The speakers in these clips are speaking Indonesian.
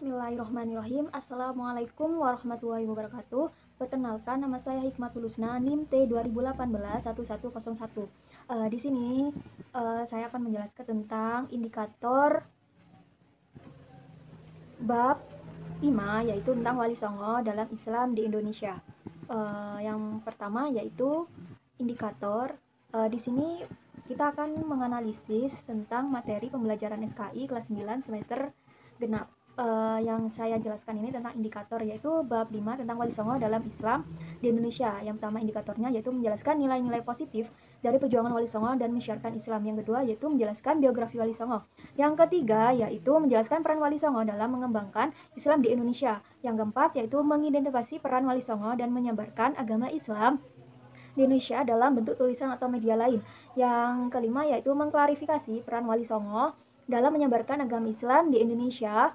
Bismillahirrahmanirrahim. Assalamualaikum warahmatullahi wabarakatuh. Perkenalkan, nama saya Hikmatul Husna, NIM T 2018-1101. Di sini saya akan menjelaskan tentang indikator bab 5, yaitu tentang Wali Songo dalam Islam di Indonesia. Yang pertama yaitu indikator. Di sini kita akan menganalisis tentang materi pembelajaran SKI kelas 9 semester genap. Yang saya jelaskan ini tentang indikator, yaitu bab 5 tentang Wali Songo dalam Islam di Indonesia. Yang pertama indikatornya yaitu menjelaskan nilai-nilai positif dari perjuangan Wali Songo dan menyiarkan Islam. Yang kedua yaitu menjelaskan biografi Wali Songo. Yang ketiga yaitu menjelaskan peran Wali Songo dalam mengembangkan Islam di Indonesia. Yang keempat yaitu mengidentifikasi peran Wali Songo dan menyebarkan agama Islam di Indonesia dalam bentuk tulisan atau media lain. Yang kelima yaitu mengklarifikasi peran Wali Songo dalam menyebarkan agama Islam di Indonesia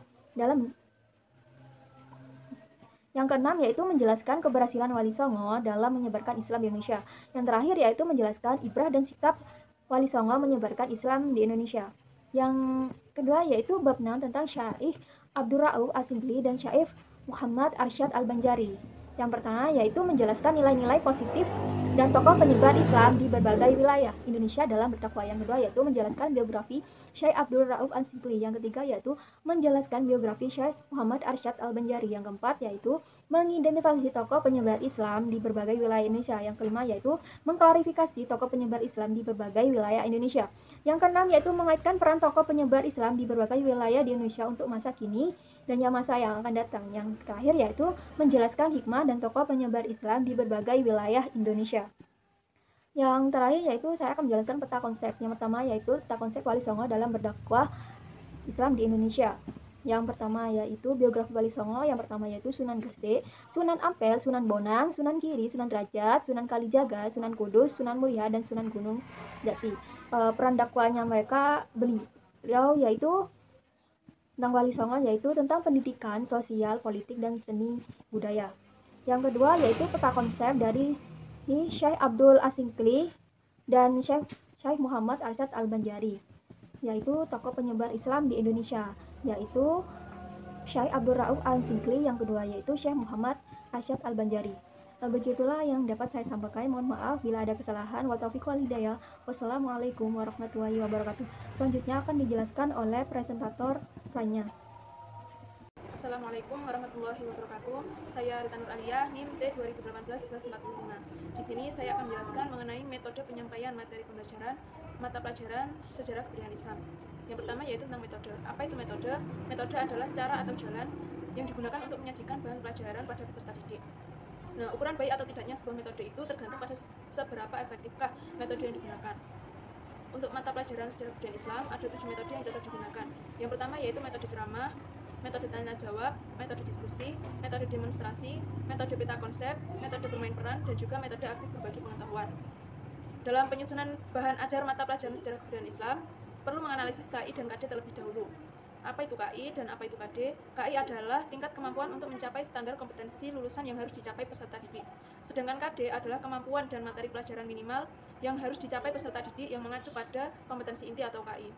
Yang keenam yaitu menjelaskan keberhasilan Wali Songo dalam menyebarkan Islam di Indonesia. Yang terakhir yaitu menjelaskan ibrah dan sikap Wali Songo menyebarkan Islam di Indonesia. Yang kedua yaitu bab 6 tentang Syekh Abdul Rauf As-Sigli dan Syekh Muhammad Arsyad Al-Banjari. Yang pertama yaitu menjelaskan nilai-nilai positif dan tokoh penyebar Islam di berbagai wilayah Indonesia dalam berdakwah. Yang kedua yaitu menjelaskan biografi Syekh Abdul Rauf As-Sigli. Yang ketiga yaitu menjelaskan biografi Syekh Muhammad Arsyad Al-Banjari. Yang keempat yaitu mengidentifikasi tokoh penyebar Islam di berbagai wilayah Indonesia. Yang kelima yaitu mengklarifikasi tokoh penyebar Islam di berbagai wilayah Indonesia. Yang keenam yaitu mengaitkan peran tokoh penyebar Islam di berbagai wilayah di Indonesia untuk masa kini dan masa yang akan datang. Yang terakhir yaitu menjelaskan hikmah dan tokoh penyebar Islam di berbagai wilayah Indonesia. Yang terakhir yaitu saya akan menjelaskan peta konsep. Yang pertama yaitu peta konsep Wali Songo dalam berdakwah Islam di Indonesia. Yang pertama yaitu biografi Wali Songo. Yang pertama yaitu Sunan Gresik, Sunan Ampel, Sunan Bonang, Sunan Giri, Sunan Derajat, Sunan Kalijaga, Sunan Kudus, Sunan Muria, dan Sunan Gunung Jati. Peran dakwahnya mereka beliau yaitu tentang Wali Songo yaitu tentang pendidikan, sosial, politik, dan seni budaya. Yang kedua yaitu peta konsep dari Syekh Abdul As-Sigli dan Syekh Muhammad Arsyad Al-Banjari, yaitu tokoh penyebar Islam di Indonesia, yaitu Syekh Abdul Rauf As-Sigli. Yang kedua yaitu Syekh Muhammad Arsyad Al-Banjari. Begitulah yang dapat saya sampaikan. Mohon maaf bila ada kesalahan. Wa taufiq wal hidayah. Wassalamualaikum warahmatullahi wabarakatuh. Selanjutnya akan dijelaskan oleh presentator lainnya. Assalamualaikum warahmatullahi wabarakatuh. Saya Rita Nur Alia, NIM T 2018-1145. Di sini saya akan menjelaskan mengenai metode penyampaian materi pembelajaran mata pelajaran sejarah kebudayaan Islam. Yang pertama yaitu tentang metode. Apa itu metode? Metode adalah cara atau jalan yang digunakan untuk menyajikan bahan pelajaran pada peserta didik. Nah, ukuran baik atau tidaknya sebuah metode itu tergantung pada seberapa efektifkah metode yang digunakan. Untuk mata pelajaran sejarah kebudayaan Islam ada 7 metode yang cocok digunakan. Yang pertama yaitu metode ceramah, metode tanya jawab, metode diskusi, metode demonstrasi, metode peta konsep, metode bermain peran, dan juga metode aktif berbagi pengetahuan. Dalam penyusunan bahan ajar mata pelajaran sejarah kebudayaan Islam, perlu menganalisis KI dan KD terlebih dahulu. Apa itu KI dan apa itu KD? KI adalah tingkat kemampuan untuk mencapai standar kompetensi lulusan yang harus dicapai peserta didik. Sedangkan KD adalah kemampuan dan materi pelajaran minimal yang harus dicapai peserta didik yang mengacu pada kompetensi inti atau KI.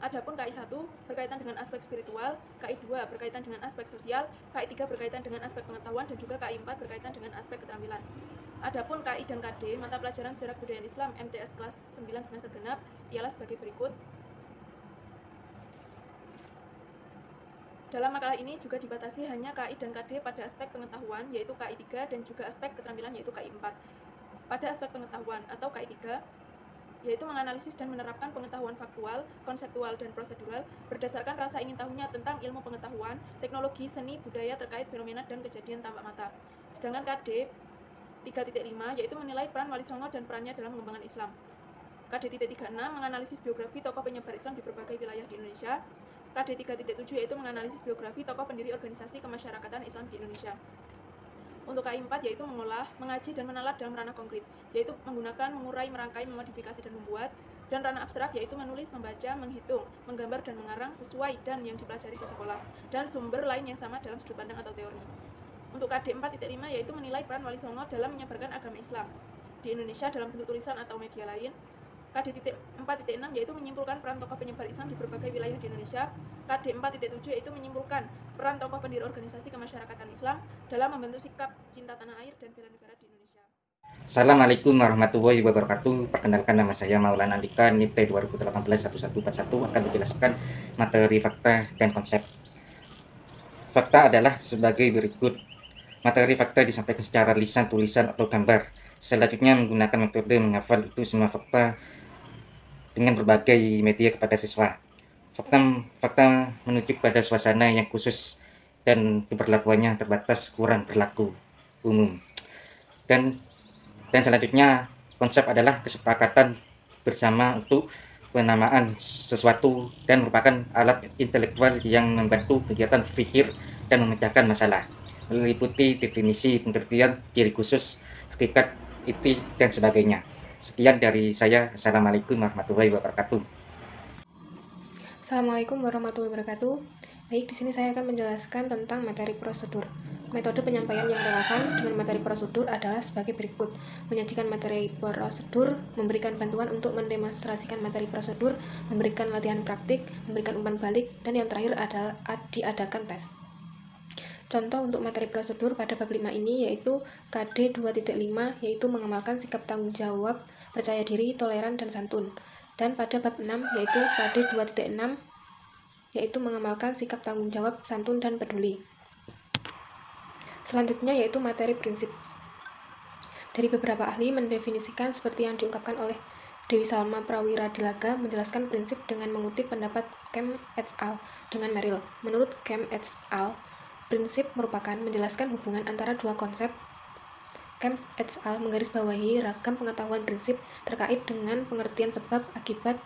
Adapun KI 1 berkaitan dengan aspek spiritual, KI 2 berkaitan dengan aspek sosial, KI 3 berkaitan dengan aspek pengetahuan, dan juga KI 4 berkaitan dengan aspek keterampilan. Adapun KI dan KD mata pelajaran sejarah kebudayaan Islam MTS kelas 9 semester genap ialah sebagai berikut. Dalam makalah ini juga dibatasi hanya KI dan KD pada aspek pengetahuan yaitu KI 3 dan juga aspek keterampilan yaitu KI 4. Pada aspek pengetahuan atau KI 3 yaitu menganalisis dan menerapkan pengetahuan faktual, konseptual, dan prosedural berdasarkan rasa ingin tahunya tentang ilmu pengetahuan, teknologi, seni, budaya terkait fenomena dan kejadian tampak mata. Sedangkan KD 3.5 yaitu menilai peran Wali Songo dan perannya dalam mengembangkan Islam. KD 3.36 menganalisis biografi tokoh penyebar Islam di berbagai wilayah di Indonesia. KD 3.7 yaitu menganalisis biografi tokoh pendiri organisasi kemasyarakatan Islam di Indonesia. Untuk KI 4 yaitu mengolah, mengaji, dan menalar dalam ranah konkret, yaitu menggunakan, mengurai, merangkai, memodifikasi, dan membuat. Dan ranah abstrak yaitu menulis, membaca, menghitung, menggambar, dan mengarang sesuai dan yang dipelajari di sekolah, dan sumber lain yang sama dalam sudut pandang atau teori. Untuk KD 4.5 yaitu menilai peran Wali Songo dalam menyebarkan agama Islam di Indonesia dalam bentuk tulisan atau media lain. KD 4.6 yaitu menyimpulkan peran tokoh penyebar Islam di berbagai wilayah di Indonesia. KD 4.7 yaitu menyimpulkan peran tokoh pendiri organisasi kemasyarakatan Islam dalam membentuk sikap cinta tanah air dan bela negara di Indonesia. Assalamualaikum warahmatullahi wabarakatuh. Perkenalkan, nama saya Maulana Andika, NIP 2018-1141, akan menjelaskan materi fakta dan konsep. Fakta adalah sebagai berikut. Materi fakta disampaikan secara lisan, tulisan, atau gambar. Selanjutnya menggunakan metode menghafal itu semua fakta dengan berbagai media kepada siswa. Fakta menunjuk pada suasana yang khusus dan keberlakuannya terbatas, kurang berlaku umum. Dan selanjutnya, konsep adalah kesepakatan bersama untuk penamaan sesuatu dan merupakan alat intelektual yang membantu kegiatan berpikir dan memecahkan masalah, meliputi definisi, pengertian, ciri khusus, hakikat, inti, dan sebagainya. Sekian dari saya. Assalamualaikum warahmatullahi wabarakatuh. Assalamualaikum warahmatullahi wabarakatuh. Baik, di sini saya akan menjelaskan tentang materi prosedur. Metode penyampaian yang relevan dengan materi prosedur adalah sebagai berikut: menyajikan materi prosedur, memberikan bantuan untuk mendemonstrasikan materi prosedur, memberikan latihan praktik, memberikan umpan balik, dan yang terakhir adalah diadakan tes. Contoh untuk materi prosedur pada bab 5 ini yaitu KD 2.5, yaitu mengamalkan sikap tanggung jawab, percaya diri, toleran, dan santun. Dan pada bab 6 yaitu KD 2.6, yaitu mengamalkan sikap tanggung jawab, santun, dan peduli. Selanjutnya yaitu materi prinsip. Dari beberapa ahli mendefinisikan seperti yang diungkapkan oleh Dewi Salma Prawiradilaga, menjelaskan prinsip dengan mengutip pendapat Kem et al. Dengan Merrill. Menurut Kem et al., prinsip merupakan menjelaskan hubungan antara dua konsep. Kem et al. Menggarisbawahi ragam pengetahuan prinsip terkait dengan pengertian sebab akibat.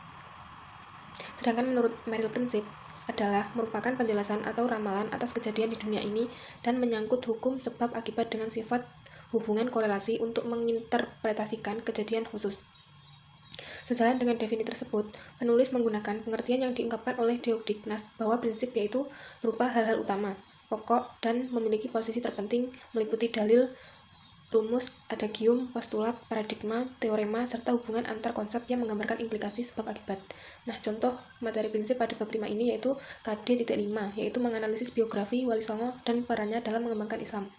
Sedangkan menurut Merrill, prinsip adalah merupakan penjelasan atau ramalan atas kejadian di dunia ini dan menyangkut hukum sebab akibat dengan sifat hubungan korelasi untuk menginterpretasikan kejadian khusus. Sejalan dengan definisi tersebut, penulis menggunakan pengertian yang diungkapkan oleh Deodignas bahwa prinsip yaitu berupa hal-hal utama, pokok, dan memiliki posisi terpenting, meliputi dalil, rumus, adagium, postulat, paradigma, teorema, serta hubungan antar konsep yang menggambarkan implikasi sebab akibat. Nah, contoh materi prinsip pada bab 5 ini yaitu KD 5, yaitu menganalisis biografi Wali Songo dan perannya dalam mengembangkan Islam.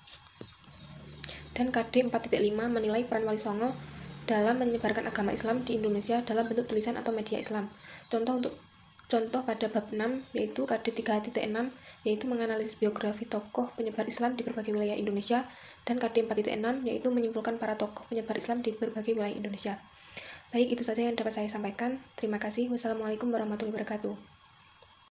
Dan KD 4.5 menilai peran Wali Songo dalam menyebarkan agama Islam di Indonesia dalam bentuk tulisan atau media Islam. Contoh pada bab 6 yaitu KD 3.6, yaitu menganalisis biografi tokoh penyebar Islam di berbagai wilayah Indonesia, dan KD 4.6 yaitu menyimpulkan para tokoh penyebar Islam di berbagai wilayah Indonesia. Baik, itu saja yang dapat saya sampaikan. Terima kasih. Wassalamualaikum warahmatullahi wabarakatuh.